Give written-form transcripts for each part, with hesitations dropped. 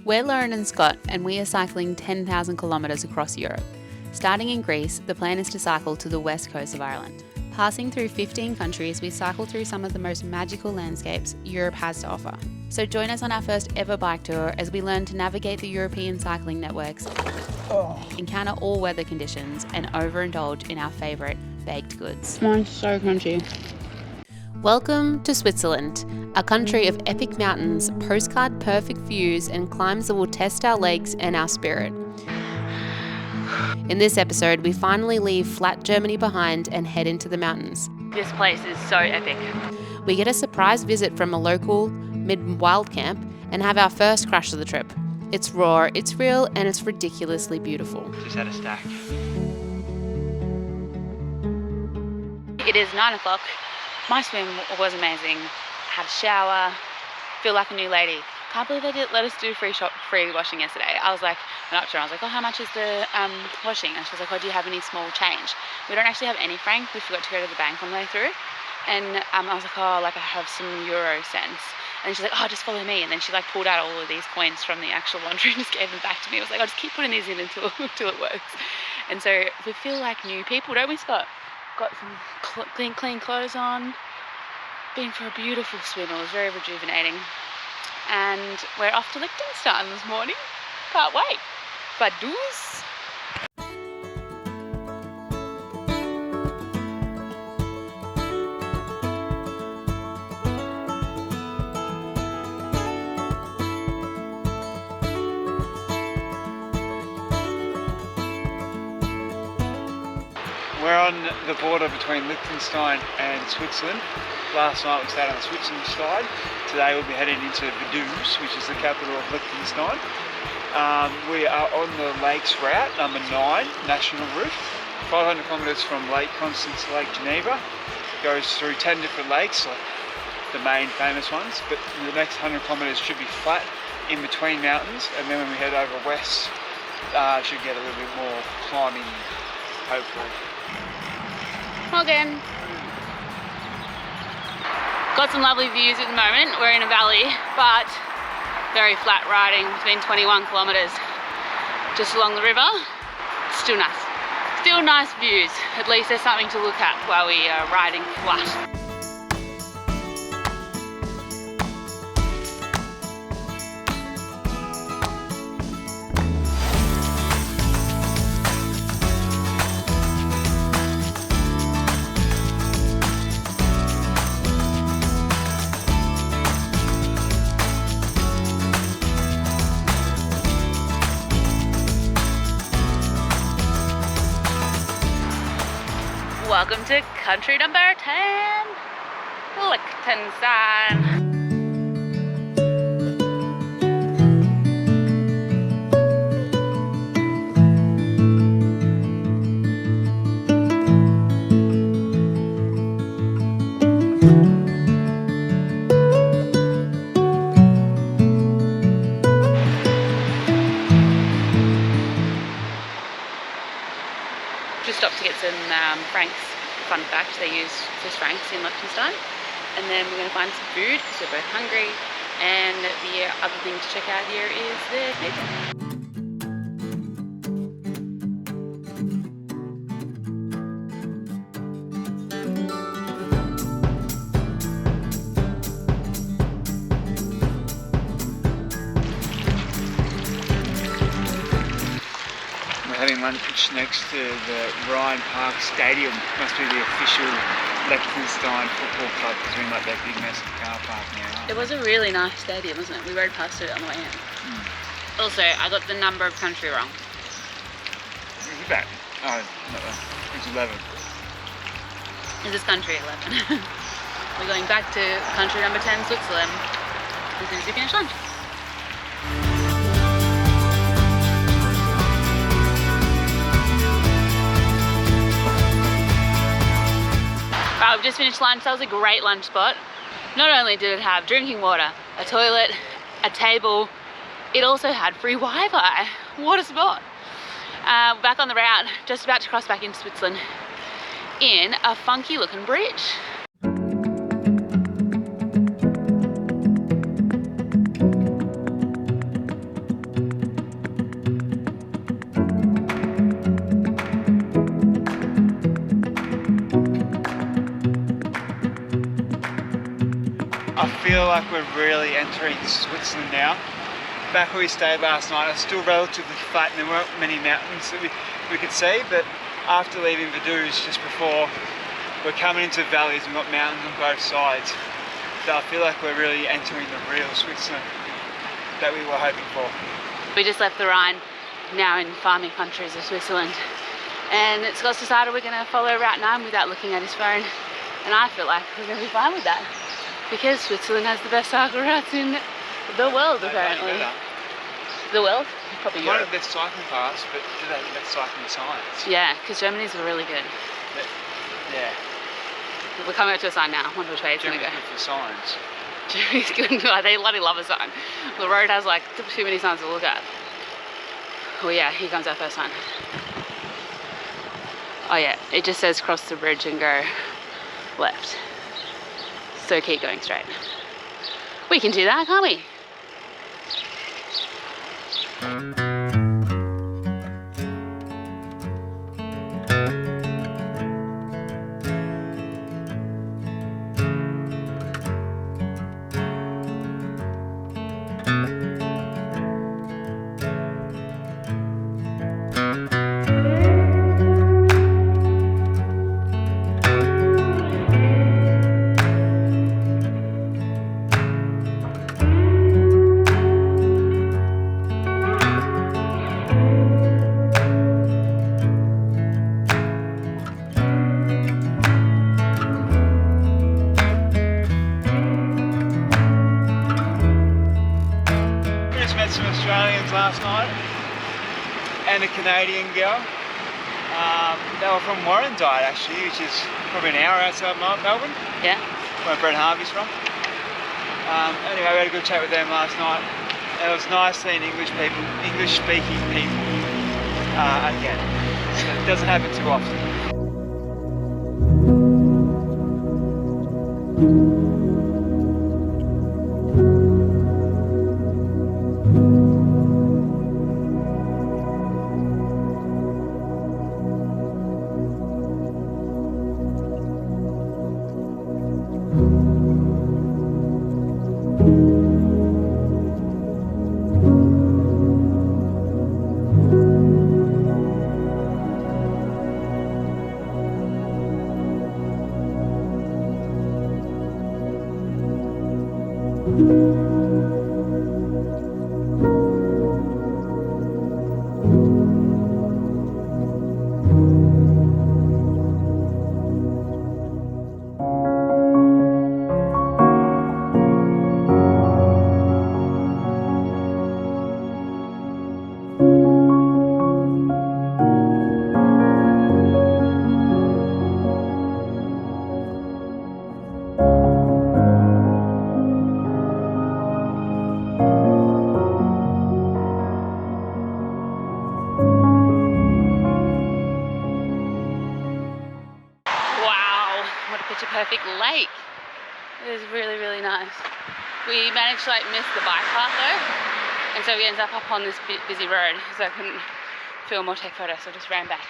We're Lauren and Scott, and we are cycling 10,000 kilometres across Europe. Starting in Greece, the plan is to cycle to the west coast of Ireland. Passing through 15 countries, we cycle through some of the most magical landscapes Europe has to offer. So join us on our first ever bike tour as we learn to navigate the European cycling networks, encounter all weather conditions, and overindulge in our favourite baked goods. Mine's so crunchy. Welcome to Switzerland, a country of epic mountains, postcard perfect views, and climbs that will test our legs and our spirit. In this episode, we finally leave flat Germany behind and head into the mountains. This place is so epic. We get a surprise visit from a local mid-wild camp and have our first crash of the trip. It's raw, it's real, and it's ridiculously beautiful. Just had a stack. It is 9 o'clock. My swim was amazing. Had a shower, feel like a new lady. Can't believe they did let us do free washing yesterday. I was like, went up to her, I was like, oh, how much is the washing? And she was like, oh, do you have any small change? We don't actually have any franc. We forgot to go to the bank on the way through. And I was like, oh, like I have some euro cents. And she's like, oh, just follow me. And then she like pulled out all of these coins from the actual laundry and just gave them back to me. I was like, I'll just keep putting these in until it works. And so we feel like new people, don't we, Scott? Got some clean clothes on. Been for a beautiful swim. It was very rejuvenating. And we're off to Liechtenstein this morning. Can't wait. Vaduz. We're on the border between Liechtenstein and Switzerland. Last night we stayed on the Switzerland side. Today we'll be heading into Vaduz, which is the capital of Liechtenstein. We are on the lakes route, number 9, national route. 500 kilometres from Lake Constance to Lake Geneva. Goes through 10 different lakes, like the main famous ones, but the next 100 kilometres should be flat in between mountains, and then when we head over west, should get a little bit more climbing, hopefully. Again. Got some lovely views at the moment. We're in a valley, but very flat riding. It's been 21 kilometres just along the river. Still nice. Still nice views. At least there's something to look at while we are riding flat. Welcome to country number 10, Liechtenstein. Just stopped to get some francs. Fun fact, they use Swiss francs in Liechtenstein. And then we're going to find some food because we're both hungry. And the other thing to check out here is the nature. Having lunch next to the Rhine Park Stadium. Must be the official Liechtenstein football club because we're in like that big massive car park now. It was a really nice stadium, wasn't it? We rode past it on the way in. Also, I got the number of country wrong. Is it that? Oh, no, it's 11. This is country 11. We're going back to country number 10, Switzerland, as soon as we finish lunch. Right, we've just finished lunch. That was a great lunch spot. Not only did it have drinking water, a toilet, a table, it also had free Wi-Fi. What a spot. Back on the route, just about to cross back into Switzerland in a funky looking bridge. feel like we're really entering Switzerland now. Back where we stayed last night, it's still relatively flat and there weren't many mountains that we could see, but after leaving Vaduz just before, we're coming into valleys and we've got mountains on both sides. So I feel like we're really entering the real Switzerland that we were hoping for. We just left the Rhine, now in farming countries of Switzerland. And Scott's decided we're going to follow Route 9 without looking at his phone. And I feel like we're going to be fine with that. Because Switzerland has the best cycle routes in the world, apparently. The world? Probably One Europe. of the best cycling paths, but do they have the best cycling signs? Yeah, because Germany's really good. Yeah. We're coming up to a sign now. I wonder which way it's going to go. Germany's good for signs. Germany's good. They bloody love a sign. The road has like too many signs to look at. Oh yeah, here comes our first sign. Oh yeah, it just says cross the bridge and go left. So keep going straight. We can do that, can't we? Some Australians last night and a Canadian girl. They were from Warrandyte actually, which is probably an hour outside Melbourne. Yeah. Where Brett Harvey's from. Anyway, we had a good chat with them last night. It was nice seeing English-speaking people again. It doesn't happen too often. Perfect lake. It was really, really nice. We managed to miss the bike path though, and so we ended up on this busy road, so I couldn't film or take photos, so I just ran back.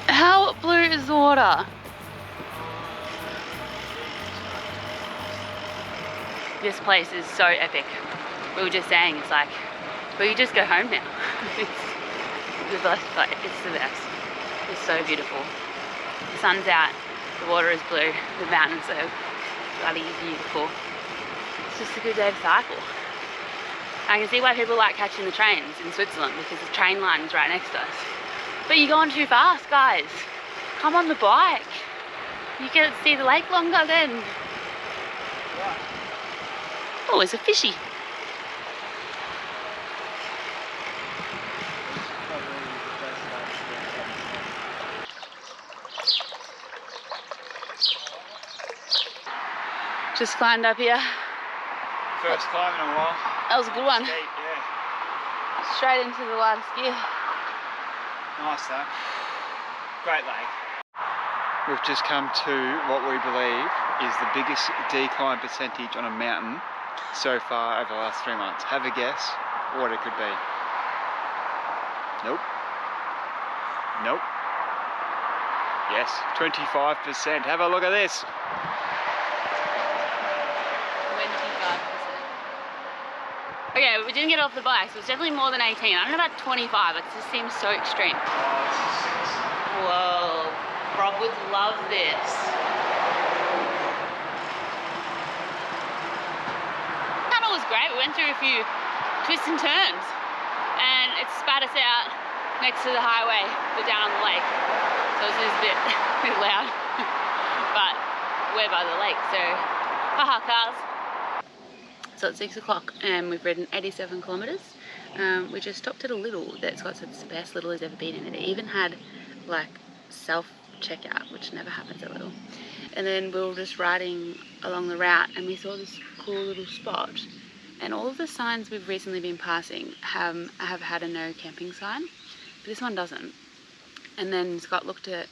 How blue is the water? This place is so epic. We were just saying, it's like, we could just go home now. It's the best place. It's the best. It's so beautiful. The sun's out, the water is blue, the mountains are bloody beautiful. It's just a good day to cycle. I can see why people like catching the trains in Switzerland, because the train line is right next to us. But you're going too fast, guys. Come on the bike. You get to see the lake longer then. Right. Oh, it's a fishy. Just climbed up here. First climb in a while. That was a good one. Steep, yeah. straight into the largest gear. Nice though. Great lake. We've just come to what we believe is the biggest decline percentage on a mountain so far over the last 3 months. Have a guess what it could be. Nope. Nope. Yes, 25%. Have a look at this. 25%. Okay, we didn't get off the bike, so it's definitely more than 18. I don't know about 25, it just seems so extreme. Whoa, Rob would love this. Tunnel was great, we went through a few twists and turns, and it spat us out next to the highway, but down on the lake. So it was a bit loud, but we're by the lake, so haha cars. So it's 6 o'clock and we've ridden 87 kilometres. We just stopped at a Lidl that Scott said it's the best Lidl he's ever been in. It even had like self-checkout, which never happens at Lidl. And then we were just riding along the route and we saw this cool little spot. And all of the signs we've recently been passing have had a no camping sign, but this one doesn't. And then Scott looked at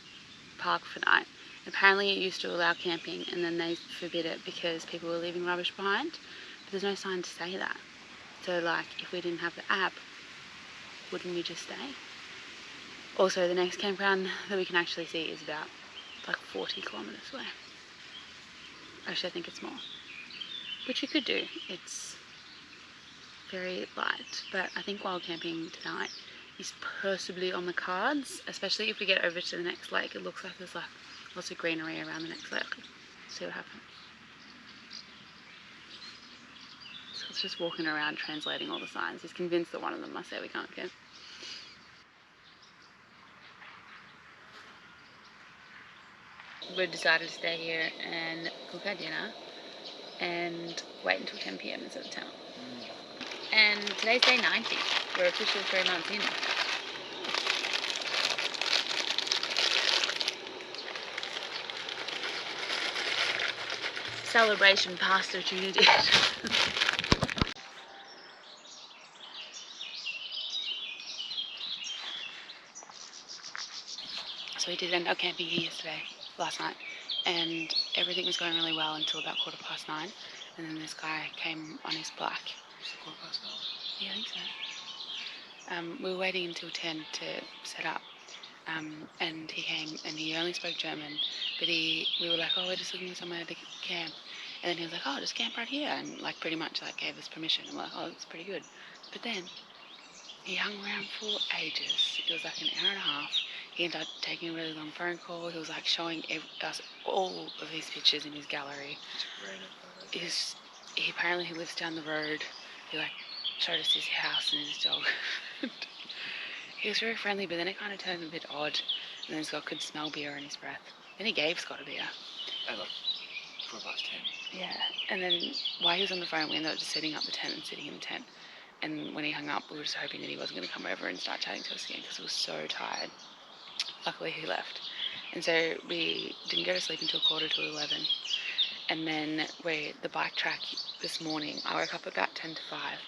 park for night. Apparently it used to allow camping and then they forbid it because people were leaving rubbish behind. But there's no sign to say that. So like if we didn't have the app, wouldn't we just stay? Also the next campground that we can actually see is about like 40 kilometres away. Actually I think it's more. Which we could do. It's very light, but I think wild camping tonight is possibly on the cards, especially if we get over to the next lake. It looks like there's like lots of greenery around the next lake. See what happens. So it's just walking around translating all the signs. He's convinced that one of them must say we can't camp. We've decided to stay here and cook our dinner and wait until 10 PM instead of 10. And today's day 90. We're officially 3 months in. Celebration pasta tuna dish. So we did end up camping here last night, and everything was going really well until about 9:15, and then this guy came on his bike. Yeah, I think so. We were waiting until 10 to set up, and he came and he only spoke German, but we were like, oh, we're just looking for somewhere to camp, and then he was like, oh, just camp right here, and like pretty much like gave us permission, and we're like, oh, that's pretty good. But then he hung around for ages. It was like an hour and a half. He ended up taking a really long phone call. He was like showing us all of his pictures in his gallery. He apparently lives down the road. He like showed us his house and his dog. He was very friendly, but then it kind of turned a bit odd. And then Scott could smell beer in his breath. Then he gave Scott a beer. At like 10. Yeah. And then while he was on the phone, we ended up just setting up the tent and sitting in the tent. And when he hung up, we were just hoping that he wasn't going to come over and start chatting to us again because we were so tired. Luckily, he left. And so we didn't go to sleep until 11:45. And then the bike track this morning, I woke up about 10 to 5.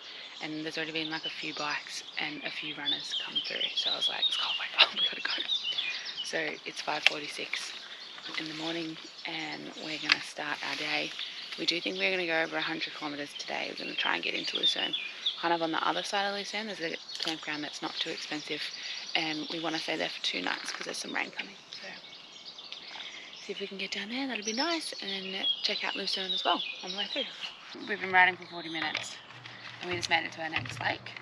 And there's already been like a few bikes and a few runners come through. So I was like, Scott, wake up, we gotta go. So it's 5:46 in the morning and we're gonna start our day. We do think we're gonna go over 100 kilometres today. We're gonna try and get into Lucerne. Kind of on the other side of Lucerne, there's a campground that's not too expensive. And we want to stay there for 2 nights because there's some rain coming. So see if we can get down there, that'll be nice. And then check out Lucerne as well on the way through. We've been riding for 40 minutes. And we just made it to our next lake,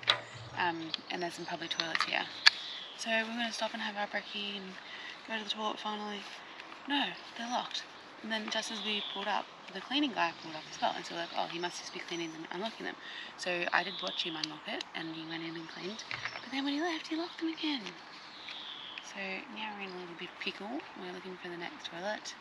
and there's some public toilets here. So we're going to stop and have our brekkie and go to the toilet finally. No, they're locked. And then just as we pulled up, the cleaning guy pulled up as well. And so we're like, oh, he must just be cleaning them, unlocking them. So I did watch him unlock it, and he went in and cleaned. But then when he left, he locked them again. So now we're in a little bit of pickle. We're looking for the next toilet.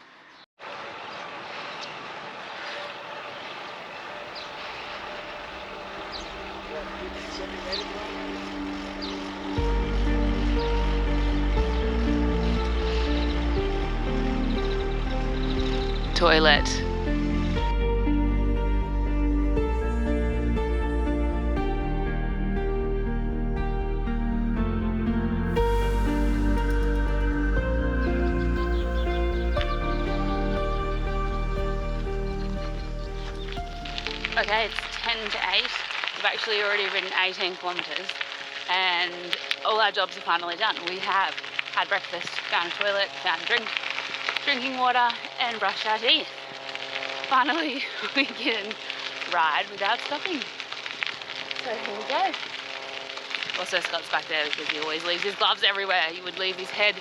Toilet. Okay, it's 10 to 8. We've actually already ridden 18 kilometres and all our jobs are finally done. We have had breakfast, found a toilet, found drinking water and brushed our teeth. Finally, we can ride without stopping. So here we go. Also, Scott's back there because he always leaves his gloves everywhere. He would leave his head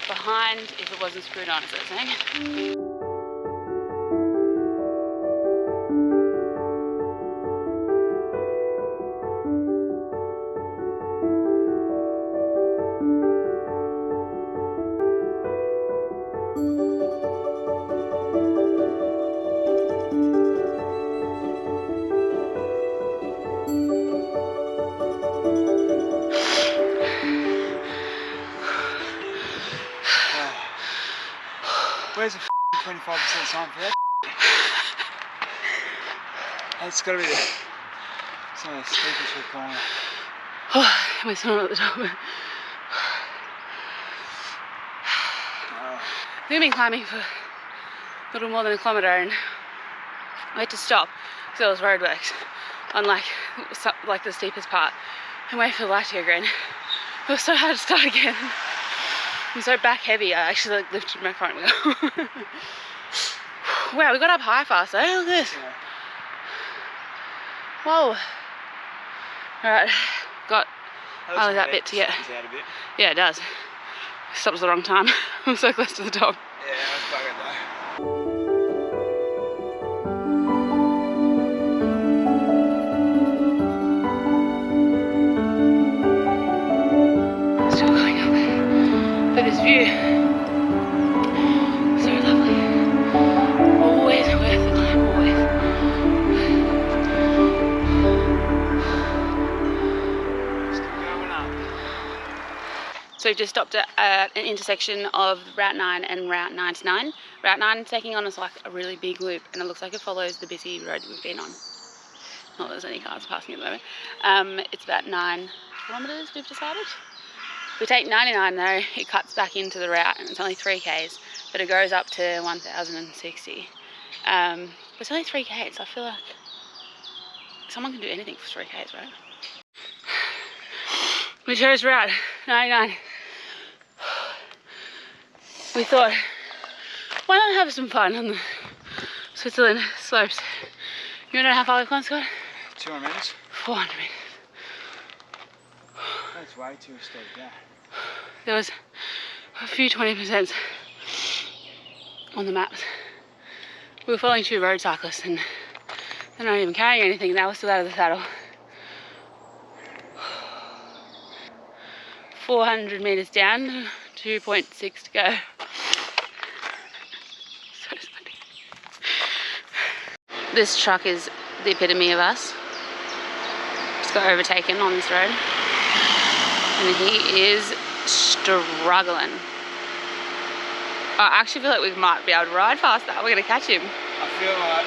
behind if it wasn't screwed on, so to say. Where's the 25% sign for that? That's got to be some of the steepest we're going. We're still at the top. We've been climbing for a little more than a kilometre and I had to stop because there was roadworks on like the steepest part and wait for the light to go green. It was so hard to start again. I'm so back heavy, I actually like lifted my front wheel. Wow, we got up high fast though, look at this. Yeah. Whoa. Alright, got only that bit to get. Out a bit. Yeah, it does. Stops the wrong time. I'm so close to the top. Yeah, that's buggered though. Still going up. Look at this view. So lovely. Always worth the climb, always. Still going up. So we've just stopped at an intersection of Route 9 and Route 99. Route 9 is taking on us like a really big loop and it looks like it follows the busy road we've been on. Not that there's any cars passing at the moment. It's about 9 kilometres we've decided. If we take 99 though, it cuts back into the route and it's only 3 k's, but it goes up to 1060. But it's only 3 k's, I feel like someone can do anything for 3 k's, right? We chose route 99. We thought, why not have some fun on the Switzerland slopes? You wanna know how far we've gone, Scott? 200 metres. 400 metres. That's way too steep, yeah. There was a few 20% on the maps. We were following 2 road cyclists and they're not even carrying anything. They were still out of the saddle. 400 metres down, 2.6 to go. So funny. This truck is the epitome of us. Just got overtaken on this road. And he is struggling. I actually feel like we might be able to ride past that. We're going to catch him. I feel like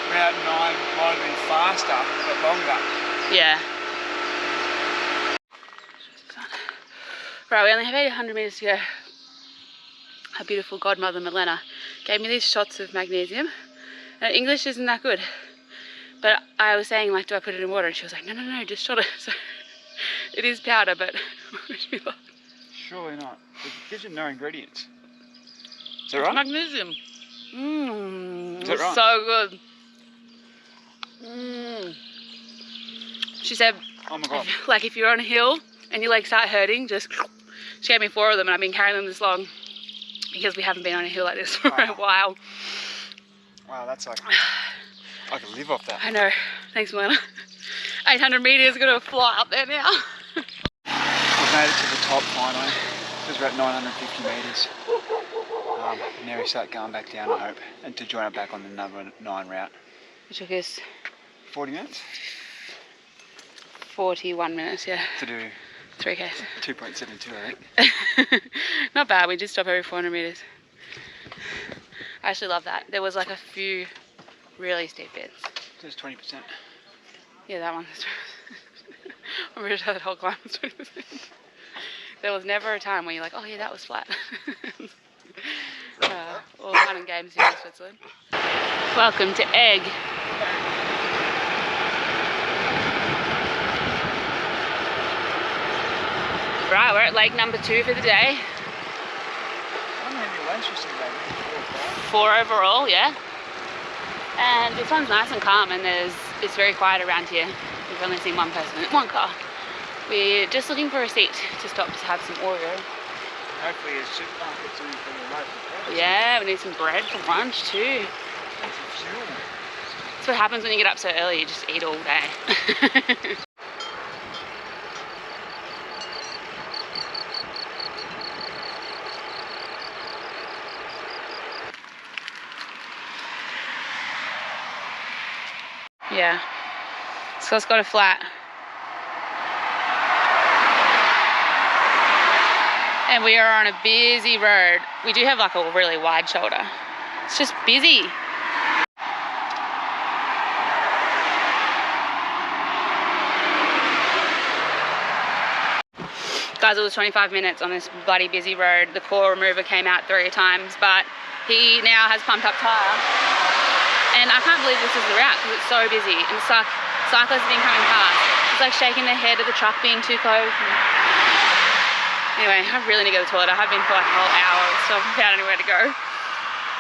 Route 9 might have been faster, but longer. Yeah. Right, we only have 800 metres to go. Our beautiful godmother, Milena, gave me these shots of magnesium. And English isn't that good. But I was saying, like, do I put it in water? And she was like, no, just shot it. So it is powder, but Surely not. It gives you no ingredients. Is that right? Magnesium. Is that right? So good. She said, Oh my god. like if you're on a hill and your legs start hurting, just... She gave me 4 of them and I've been carrying them this long because we haven't been on a hill like this for a while. Wow, that's like... I could live off that. I know. Thanks, Milena. 800 metres, gonna fly up there now. We've made it to the top finally. It was about 950 metres. Now we start going back down, I hope, and to join it back on the number 9 route. It took us 40 minutes? 41 minutes, yeah. To do 3 k's. 2.72, I think. Not bad, we did stop every 400 metres. I actually love that. There was like a few really steep bits. Just 20%. Yeah, that one was 20%. I'm pretty sure that whole climb was 20%. There was never a time where you're like, oh yeah, that was flat. all fun and games here in Switzerland. Welcome to Egg. Right, we're at lake number 2 for the day. How many lanes you see, baby? 4 overall, yeah. And this one's nice and calm, and it's very quiet around here. We've only seen one person, one car. We're just looking for a seat to stop to have some Oreo. Hopefully a supermarket soon for the local. Yeah, we need some bread for lunch too. Fuel. That's what happens when you get up so early, you just eat all day. Yeah, so it's got a flat. And we are on a busy road. We do have like a really wide shoulder. It's just busy. Guys, it was 25 minutes on this bloody busy road. The core remover came out 3 times, but he now has pumped up tyre. And I can't believe this is the route because it's so busy. And it's like cyclists have been coming past. It's like shaking their head at the truck being too close. Anyway, I really need to go to the toilet. I have been for like a whole hour, so I haven't found anywhere to go.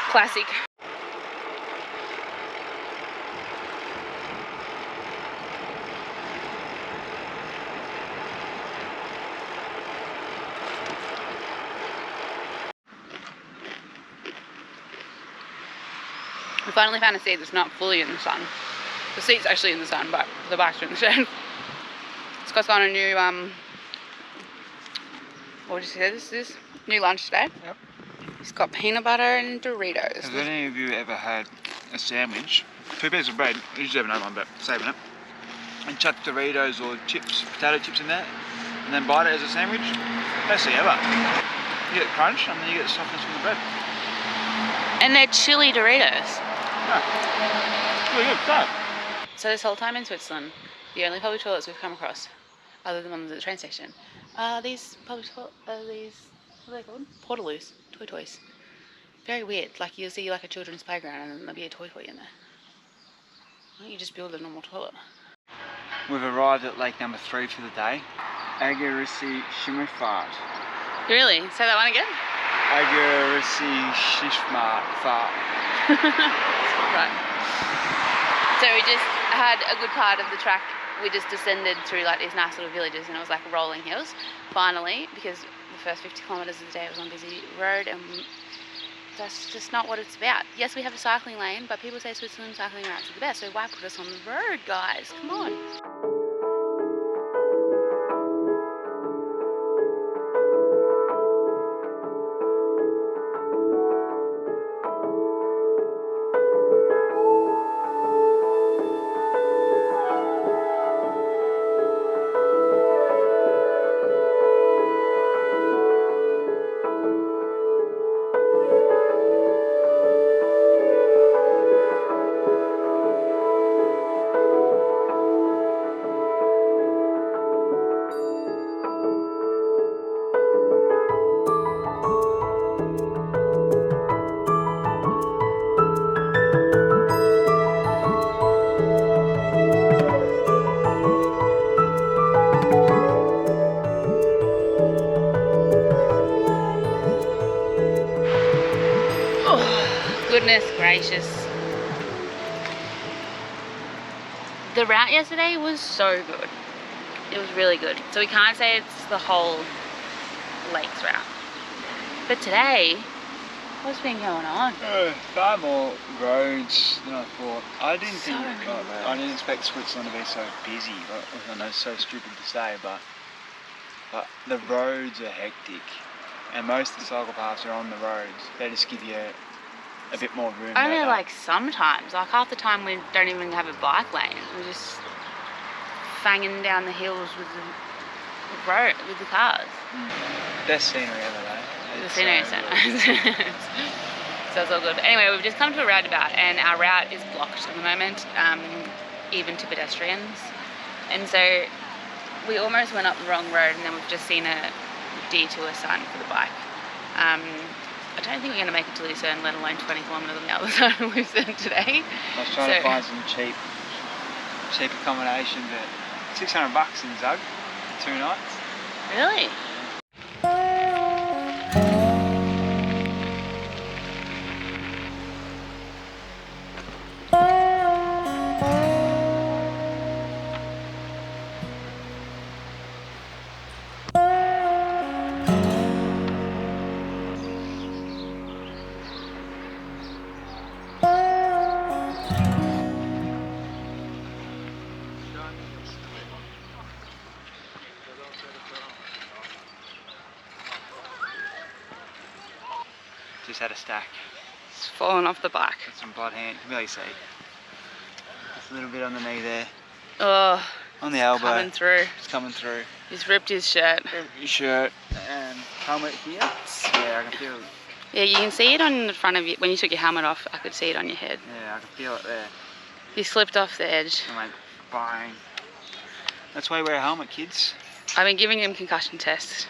Classic. We finally found a seat that's not fully in the sun. The seat's actually in the sun, but the bike's in the shade. Scott's got a new, what did you say this is? New lunch today. Yep. He's got peanut butter and Doritos. Have any of you ever had a sandwich, 2 pieces of bread, usually have another one, but saving it, and chuck Doritos or chips, potato chips in there, and then bite it as a sandwich? Best thing ever. You get the crunch, and then you get the softness from the bread. And they're chili Doritos. Yeah. Really good stuff. So this whole time in Switzerland, the only public toilets we've come across, other than ones at the train station, are these public toilets, what are they called? Portaloos, toys. Very weird, like you'll see like a children's playground and then there'll be a toy in there. Why don't you just build a normal toilet? We've arrived at lake number 3 for the day. Agarisi Shimmerfahrt. Really? Say that one again? Agarisi Shishmart. Right. So we just had a good part of the track. We just descended through like these nice little villages and it was like rolling hills. Finally, because the first 50 kilometres of the day was on a busy road and that's just not what it's about. Yes, we have a cycling lane, but people say Switzerland cycling routes are the best, so why put us on the road, guys? Come on. Goodness gracious. The route yesterday was so good. It was really good. So we can't say it's the whole lakes route. But today, what's been going on? Far more roads than I thought. I didn't So many roads. I didn't expect Switzerland to be so busy. But I know it's so stupid to say, but the roads are hectic. And most of the cycle paths are on the roads. They just give you a bit more room. Only like sometimes, like half the time we don't even have a bike lane. We're just fanging down the hills with the road, with the cars. Best scenery ever though. The scenery is so nice. So it's all good. But anyway, we've just come to a roundabout and our route is blocked at the moment, even to pedestrians. And so we almost went up the wrong road and then we've just seen a detour sign for the bike. I don't think we're going to make it to Lucerne, let alone 20 kilometres on the other side of Lucerne today. I was trying to find some cheap accommodation, but $600 in Zug for 2 nights. Really? Just had a stack. It's fallen off the back. Got some blood hand, you can barely see. Just a little bit on the knee there. Oh, On the elbow. coming through. It's coming through. He's ripped his shirt. Your shirt and helmet here. Yeah, I can feel it. Yeah, you can see it on the front of you. When you took your helmet off, I could see it on your head. Yeah, I can feel it there. You slipped off the edge. I went bang. That's why you wear a helmet, kids. I've been giving him concussion tests.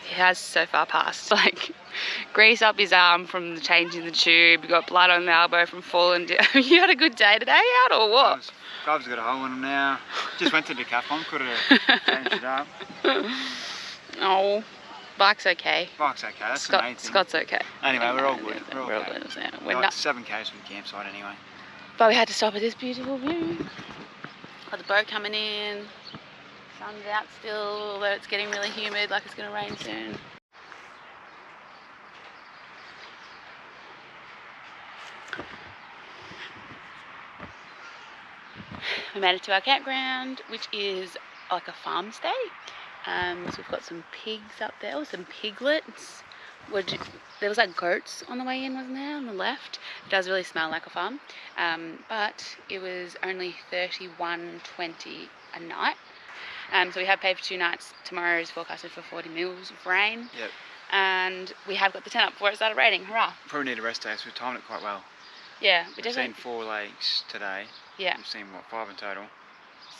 He has so far passed. Like, grease up his arm from the change in the tube. You got blood on the elbow from falling down. You had a good day today out or what? Gloves got a hole in them now. Just went to Decathlon, could have changed it up. Oh, bike's okay. Bike's okay, that's the main thing. Scott's okay. Anyway, we're all good. We're all good. Yeah. We're We're like not, 7 k's from the campsite anyway. but we had to stop at this beautiful view. Got the boat coming in. Sun's out still, although it's getting really humid, like it's going to rain soon. We made it to our campground, which is like a farm stay. So we've got some pigs up there, or some piglets. There was like goats on the way in, wasn't there, on the left? It does really smell like a farm. But it was only $31.20 a night. So we have paid for 2 nights. Tomorrow is forecasted for 40 mils of rain. Yep. And we have got the tent up before it started raining. Hurrah! Probably need a rest day, so we've timed it quite well. Yeah, we We've seen definitely. 4 lakes today. Yeah, We've seen, what, 5 in total?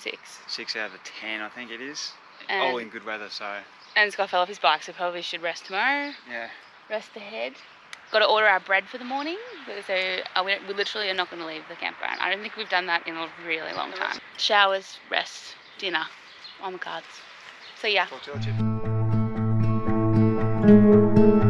6. 6 out of the 10, I think it is. And, All in good weather, so and Scott fell off his bike, so probably should rest tomorrow. yeah. Rest ahead. Got to order our bread for the morning. So we literally are not going to leave the campground. I don't think we've done that in a really long time. Showers, rest, dinner, on the cards. So yeah. Talk to you.